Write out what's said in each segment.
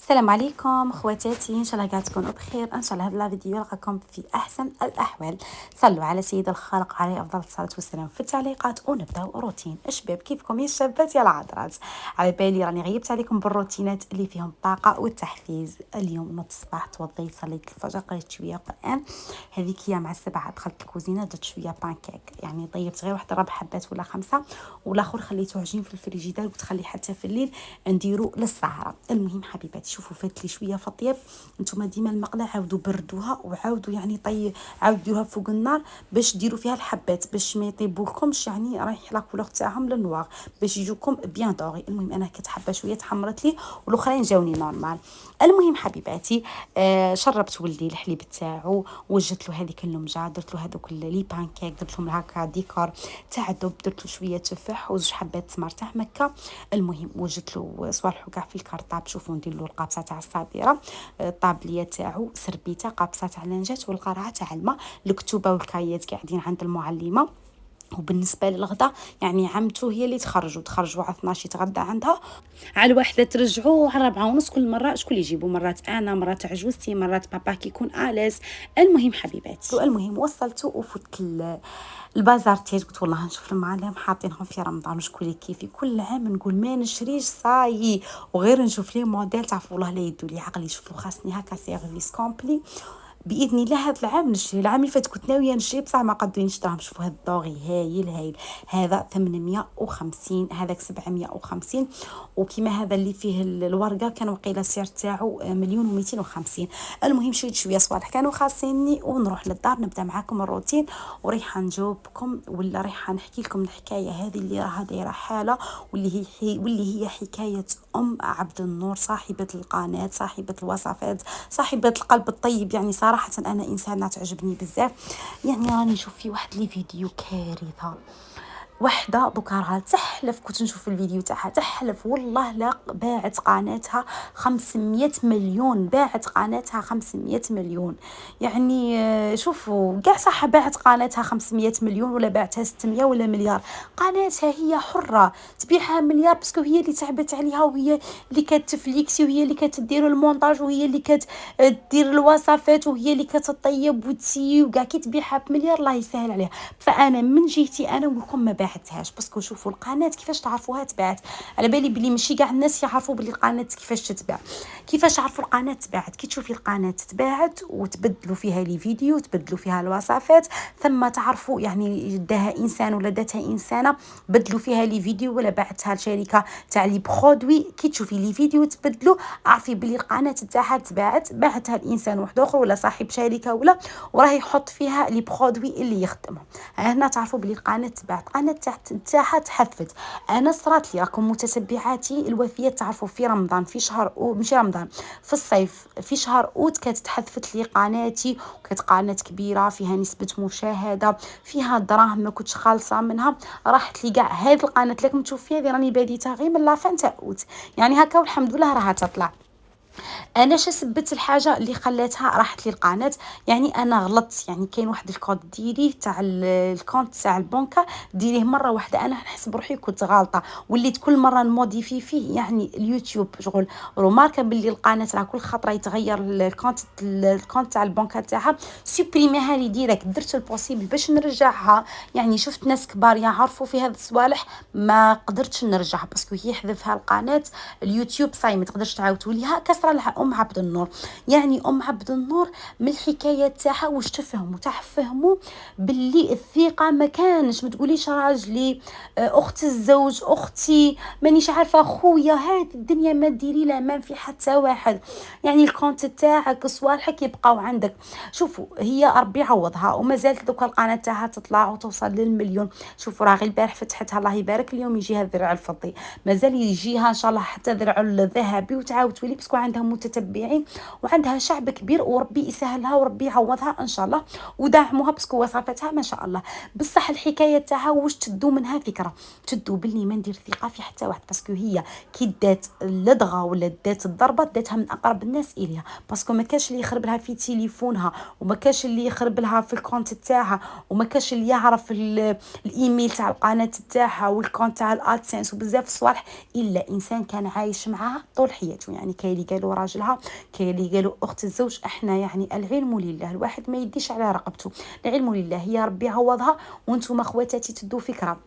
السلام عليكم خواتاتي، ان شاء الله قاعد تكونوا بخير. ان شاء الله هذا الفيديو يلقاكم في احسن الاحوال. صلوا على سيد الخلق عليه افضل الصلاه والسلام في التعليقات ونبداو روتين. الشباب كيفكم يا الشابات يا العذرات؟ على بالي راني غيبت عليكم بالروتينات اللي فيهم الطاقه والتحفيز. اليوم نوضت الصباح توضيت صليت الفجر قريت شويه قران. هذيك هي مع السبعه دخلت الكوزينه درت شويه بانكيك، يعني طيبت غير واحد 4 حبات ولا 5، والاخر خليته عجين في الفريجيدار قلت خليه حتى في الليل نديرو للسهره. المهم حبيباتي شوفوا فات لي شويه في الطياب، نتوما ديما المقله عاودوا بردوها وعاودوا يعني عاودوا ديروها فوق النار باش ديروا فيها الحبات باش ما يطيبولكمش، يعني رايح لا كولور تاعهم للنوار باش يجوكم بيان دوغي. المهم انا كنت حابه شويه تحمرت لي والاخرين جاوني نورمال. المهم حبيباتي شربت ولدي الحليب تاعو، وجدت له هذيك اللمجه، درت له هذوك لي بانكيك، درت لهم هكا ديكور تاع دب، درت له شويه تفاح وزوج حبات تمر تاع مكه. المهم وجدت له صوالحو كاع في الكارطاب. شوفوا ندير له القابصه تاع الصابيره، الطابليه تاعو سربيته، قابصه تاع لانجات والقرعه تاع الماء، الكتوبه والكايات قاعدين عند المعلمه. وبالنسبه للغدا يعني عمته هي اللي تخرجوا على 12 يتغدى عندها، على الواحده ترجعوا على 4:30. كل مره شكون اللي يجيبوا، مرات انا مرات عجوزتي مرات بابا كيكون اليز. المهم حبيباتي المهم وصلت وفوت البازار تاعي، قلت والله نشوف المعالم حاطينهم في رمضان وشكون اللي كيفي. كل عام نقول ما نشريش صاي وغير نشوف لي موديل، تعرفوا والله لا يدوا لي عقلي. شوفوا خاصني هكا سيرفيس كومبلي باذن الله. هذا العام نشري، العام اللي فات كنت ناويه نشري بصح ما قدرينش دراهم. شوفوا هذا الدوغي هايل هذا 850، هذاك 750، وكيما هذا اللي فيه الورقه كان وقيله السعر تاعو 1,250,000. المهم شريت شويه صوالح كانوا خاصيني ونروح للدار نبدا معاكم الروتين، وريحه نجاوبكم ولا ريحه نحكي لكم الحكايه هذه اللي راها دايره حاله، واللي هي حكايه عبد النور، صاحبه القناه، صاحبه الوصفات، صاحبه القلب الطيب. يعني صراحه انا انسانه تعجبني بزاف. يعني راني نشوف في واحد لي فيديو كارثه، وحده ذكرها تحلف، كنت نشوف الفيديو تاعها تحلف والله لا باعت قناتها 500 مليون، باعت قناتها 500 مليون. يعني شوفوا كاع صح باعت قناتها 500 مليون ولا باعتها 600 ولا مليار، قناتها هي حرة تبيعها مليار باسكو هي اللي تعبت عليها، وهي اللي كتفليكسي، وهي اللي كتدير المونتاج، وهي اللي كتدير الوصفات، وهي اللي كتطيب وتسي وكاع كي تبيعها بمليار الله يسهل عليها. فانا من جهتي انا نقول لكم ما باعتهاش، باسكو شوفوا القناه كيفاش تعرفوها تباعت. على بالي بلي ماشي كاع الناس يعرفوا بلي القناه كيفاش تتباع. كيفاش عرفوا القناه تباعت؟ كي تشوفي القناه تباعت وتبدلوا فيها لي فيديو، تبدلوا فيها الوصفات، ثم تعرفوا يعني داها انسان ولا داتها انسانه بدلوا فيها لي فيديو ولا باعتها لشركه تاع لي برودوي. كي تشوفي لي فيديو تبدلوا اعرفي بلي القناه تاعها تباعت، باعتها الانسان واحد اخر ولا صاحب شركه ولا، وراه يحط فيها لي برودوي اللي يخدمهم. هنا تعرفوا بلي القناه تباعت، القناه تاعها تحفت. انا صرات لي راكم متتبعاتي الوفيات تعرفوا في رمضان في شهر ماشي رمضان، في الصيف في شهر اوت كانت تحذفت لي قناتي، وكانت قناه كبيره فيها نسبه مشاهده فيها دراهم ما كنتش خالصه منها، راحت لي كاع هذه القناه اللي راكم تشوفوا فيها راني باديتها غير من لافان تاع اوت. يعني هكا والحمد لله راها تطلع. انا سبت الحاجه اللي خلاتها راحت لي القناه. يعني انا غلطت، يعني كاين واحد الكود ديريه تاع الكونت تاع البنكه ديريه مره واحده، انا نحسب روحي كنت غلطه وليت كل مره نموديفي فيه. يعني اليوتيوب شغل روماركا باللي القناه راه كل خطره يتغير الكونت تاع البنكه تاعها، سوبريميها لي ديريكت. درت البوسيبل باش نرجعها، يعني شفت ناس كبار يعرفوا في هذا الصوالح ما قدرتش نرجعها باسكو هي حذفها القناه اليوتيوب صاي ما تقدرش تعاود توليها. كسره لها عبد النور. يعني عبد النور من الحكايه تاعها واش تفهموا باللي الثقه ما كانش، ما تقوليش راجلي اخت الزوج اختي مانيش عارفه خويا، هذه الدنيا ما ديري لا ما في حتى واحد. يعني الكونت تاعك صوالحك يبقاو عندك. شوفوا هي ربي يعوضها وما زالت دوكا القناه تاعها تطلع وتوصل للمليون. شوفوا راه غير البارح فتحتها الله يبارك، اليوم يجيها الذراع الفضي، مازال يجيها ان شاء الله حتى ذرع الذهبي وتعاود تولي باسكو عندها متتبعين وعندها شعب كبير، وربي يسهلها وربي يعوضها ان شاء الله ودعموها باسكو وصفتها ما شاء الله. بصح الحكايه تاعها واش تدو منها فكره، تدو بلي ما ندير ثقه في حتى واحد، باسكو هي كي دات اللدغه ولا دات الضربه داتها من اقرب الناس اليها، باسكو ما كاش اللي يخرب لها في تليفونها وما كاش اللي يخرب لها في الكونت تاعها وما كاش اللي يعرف الايميل تاع القناه تاعها والكونت تاع الادسنس وبزاف الصوالح الا انسان كان عايش معها طول حياته. يعني كاين اللي قالوا راجلها، كاين اللي قالوا اخت الزوج. احنا يعني العلم لله، الواحد ما يديش على رقبته، العلم لله، هي ربي عوضها. وانتم خواتاتي تدوا فكره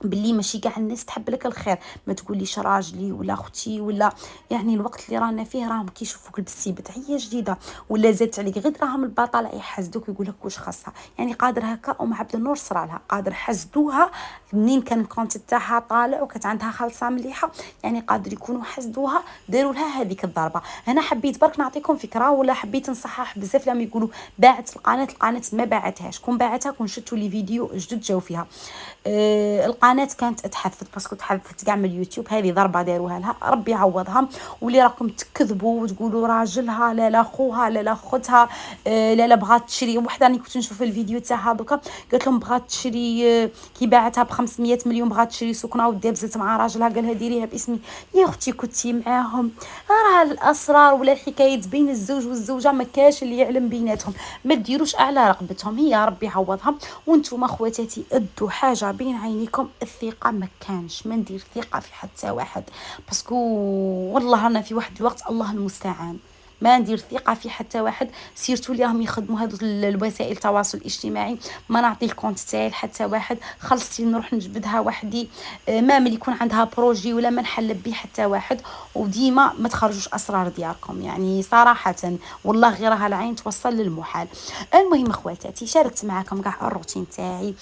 باللي ماشي كاع الناس تحب لك الخير، ما تقوليش راجلي ولا اختي ولا، يعني الوقت اللي رانا فيه راهم كيشوفوك لبستي بدعيه جديده ولا زادت عليك غير راهم البطاله يحسدوك ويقول لك واش خاصها. يعني قادر هكا ام عبد النور صرالها، قادر حسدوها منين كان الكونت تاعها طالع وكانت عندها خالصه مليحه، يعني قادر يكونوا حسدوها داروا لها هذيك الضربه. انا حبيت برك نعطيكم فكره، ولا حبيت نصحح بزاف لما يقولوا باعت القناه ما باعتهاش، كون باعتها كون شفتوا لي فيديو جدد جاو فيها. القناه كانت تحفظ باسكو تحفظت كاع من اليوتيوب، هذه ضربه داروها لها ربي يعوضها. واللي راكم تكذبوا وتقولوا راجلها لا لا خوها لا لا خوتها لا لا بغات تشري، وحده راني كنت نشوف الفيديو تاعها دوكا قالت لهم بغات تشري كي باعتها ب 500 مليون بغات تشري سكنه ودابزت مع راجلها قالها ديريها باسمي. يا اختي كنتي معاهم، راه الاسرار ولا الحكايات بين الزوج والزوجه ما كاش اللي يعلم بيناتهم، ما ديروش على رقبتهم، هي ربي يعوضها. وانتم خواتاتي ادوا حاجه بين عينيكم، الثقه ما كانش، ما ندير ثقه في حتى واحد، باسكو والله انا في واحد الوقت الله المستعان ما ندير ثقه في حتى واحد، سيرتو اللي راهم يخدموا هذو الوسائل التواصل الاجتماعي. ما نعطي الكونت تاعي لحتى واحد، خلصتي نروح نجبدها وحدي، ما ملي يكون عندها بروجي ولا ما نحلب به حتى واحد. وديما ما تخرجوش اسرار دياركم، يعني صراحه والله غير راها العين توصل للمحال. المهم اخواتاتي شاركت معكم كاع الروتين تاعي،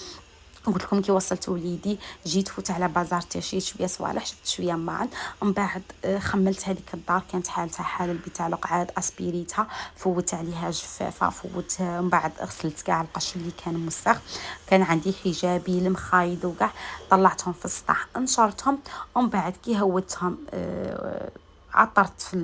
قلت لكم كي وصلت وليدي جيت فوت على بازار تشريت شويه صوالح، شفت شويه معن، من بعد خملت هذيك الدار كانت حالتها حال البيت تاع القعاد، اسبيريتها، فوت عليها جفافه، فوت من بعد غسلت كاع القش اللي كان مسخ، كان عندي حجابي المخايد وكاع طلعتهم في السطح نشرتهم، ومن بعد كي هوتهم عطرت في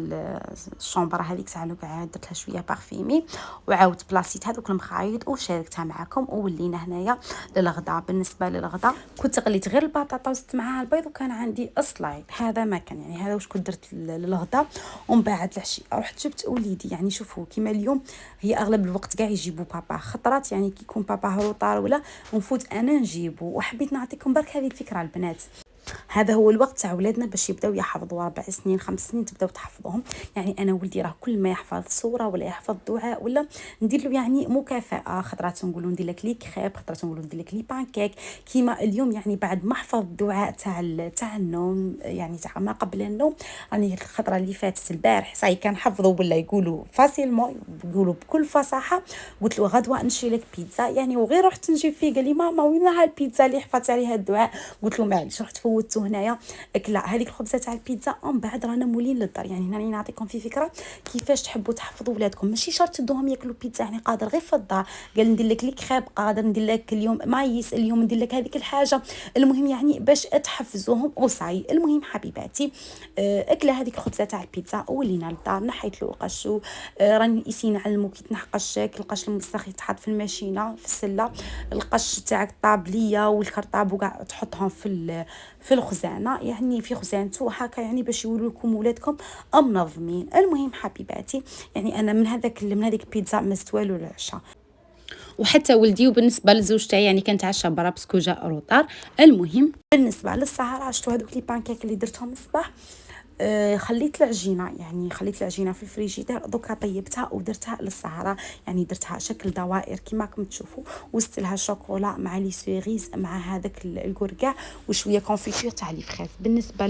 الشومبره هذيك تاع القعاد، درت لها شويه بارفيمي وعاودت بلاصيت هذوك المخايد وشاركتها معكم. وولينا هنايا للغدا. بالنسبه للغدا كنت غليت غير البطاطا وزدت معاها البيض، وكان عندي سلايد، هذا ما كان، يعني هذا واش كنت درت للغدا. ومن بعد العشي رحت جبت وليدي، يعني شوفوا كيما اليوم هي اغلب الوقت كاع يجيبوا بابا، خطرات يعني كي يكون بابا روطار ولا نفوت انا نجيبو. وحبيت نعطيكم برك هذه الفكره البنات، هذا هو الوقت تاع ولادنا باش يبداو يحفظوا 4 سنين 5 سنين تبداو تحفظوهم. يعني انا ولدي راه كل ما يحفظ سوره ولا يحفظ دعاء ولا ندير له يعني مكافاه، خطرات نقولوا ندير لك لي كريب، خطرات نقولوا ندير لك لي بانكيك. كيما اليوم يعني بعد ما حفظ الدعاء تاع النوم، يعني تاع ما قبل النوم، راني الخطره اللي فاتت البارح صاي كان حفظوا ولا يقولوا فاسيلمون، يقولوا بكل فصاحه. قلت له غدوه نشري لك بيتزا، يعني وغير رحت نجيب فيه قال لي ماما وين راها البيتزا اللي حفظت عليها الدعاء؟ قلت له معليش رحت فوتو هنايا كلا هذيك الخبزه تاع البيتزا. ومن بعد رانا مولين للدار. يعني هنا نعطيكم في فكره كيفاش تحبوا تحفظوا ولادكم، ماشي شرط تدوهم ياكلوا بيتزا، يعني قادر غير في الدار قال ندير لك لي كريب، قادر ندير لك اليوم مايس، اليوم ندير لك هذيك الحاجه، المهم يعني باش تحفزوهم وصاي. المهم حبيباتي اكله هذيك الخبزه تاع البيتزا ولينا للدار، نحيت له قشو، راني نسي نعلمو كي تنحقش القش المسخ يتحط في الماشينه في السله، القش تاعك الطابليه والكرطاب وكاع تحطهم في الخزانه، يعني في خزانته هكا، يعني باش يولوا لكم ولادكم منظمين. المهم حبيباتي يعني انا من هذيك البيتزا ما زدت والو العشاء، وحتى ولدي وبالنسبه للزوج تاعي يعني كانت عشا برا باسكو جاء روطار. المهم بالنسبه للسهره عشتو هذوك لي بانكيك اللي درتهم الصباح، خليت العجينه، يعني خليت العجينه في الفريجيدير، دوكا طيبتها ودرتها للسهره، يعني درتها شكل دوائر كيما راكم تشوفوا، وزدت لها شوكولا مع لي سيريز مع هذاك الكركاع وشويه كونفيتور تاع لي فريز. بالنسبه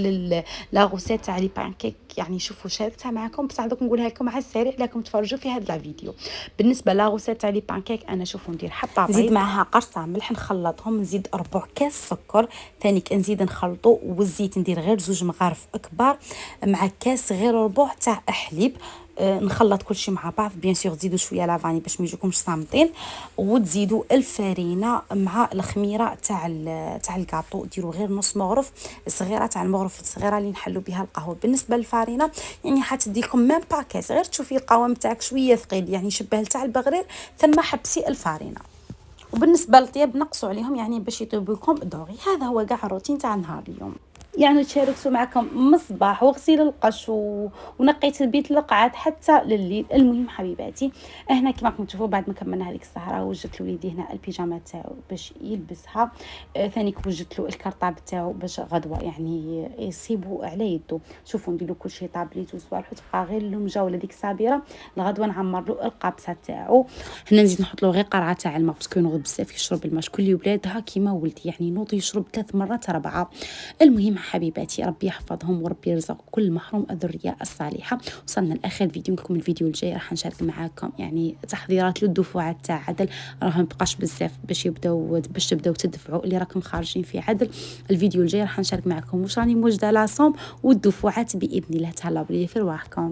لا غوسيت تاع لي بانكيك يعني شوفوا شاركتها معكم، بصح دوك نقولها لكم على السريع لكم تفرجوا في هذا الفيديو. بالنسبه لا غوسيت تاع لي بانكيك انا شوفوا ندير حبه نزيد معها قرصه ملح نخلطهم، نزيد ربع كاس سكر، ثاني نزيد نخلطو، والزيت ندير غير 2 مغارف كبار، مع كاس غير ربع تاع حليب. نخلط كل شيء مع بعض. بيان سور تزيدوا شويه لافاني باش ما يجوكمش صامتين، وتزيدوا الفرينه مع الخميره تاع الكاطو. ديروا غير نص مغرف صغيره تاع المغرف الصغيره اللي نحلوا بها القهوه. بالنسبه للفرينه يعني حتدي لكم ميم با كاس، غير تشوفي القوام تاعك شويه ثقيل يعني يشبه تاع البغرير، ثم حبسي الفرينه. وبالنسبه للطياب نقصوا عليهم يعني باش يطيبوا لكم دوغي. هذا هو كاع الروتين تاع نهار اليوم. يعني تشاركت معكم من الصباح وغسيل القش ونقيت البيت لقعات حتى لليل. المهم حبيباتي، هنا كما راكم تشوفوا بعد ما كملنا هذيك السهره وجدت لوليدي هنا البيجامه تاعو باش يلبسها. ثاني وجدت له الكرطاب تاعو باش غدوه يعني يصيبوا على يدو. شوفوا ندير له كلشي طابليت وصوالح، تبقى غير اللمجه ولا ديك الصابيره الغدوه نعمر له القابسه تاعو. هنا نزيد نحط له غير قرعه تاع الماء باسكو ينوض بزاف يشرب الماء. كل ولادها كيما ولدي يعني ينوض يشرب 3 مرات 4. المهم حبيباتي، ربي يحفظهم وربي يرزق كل محروم الذريه الصالحه. وصلنا لاخر فيديو. لكم الفيديو الجاي راح نشارك معاكم يعني تحضيرات للدفعات تاع عدل، راه مبقاش بزاف باش تبداو تدفعوا اللي راكم خارجين في عدل. الفيديو الجاي راح نشارك معكم واش راني موجده لاصوم والدفعات باذن الله. تهلاو لي في رواحكم.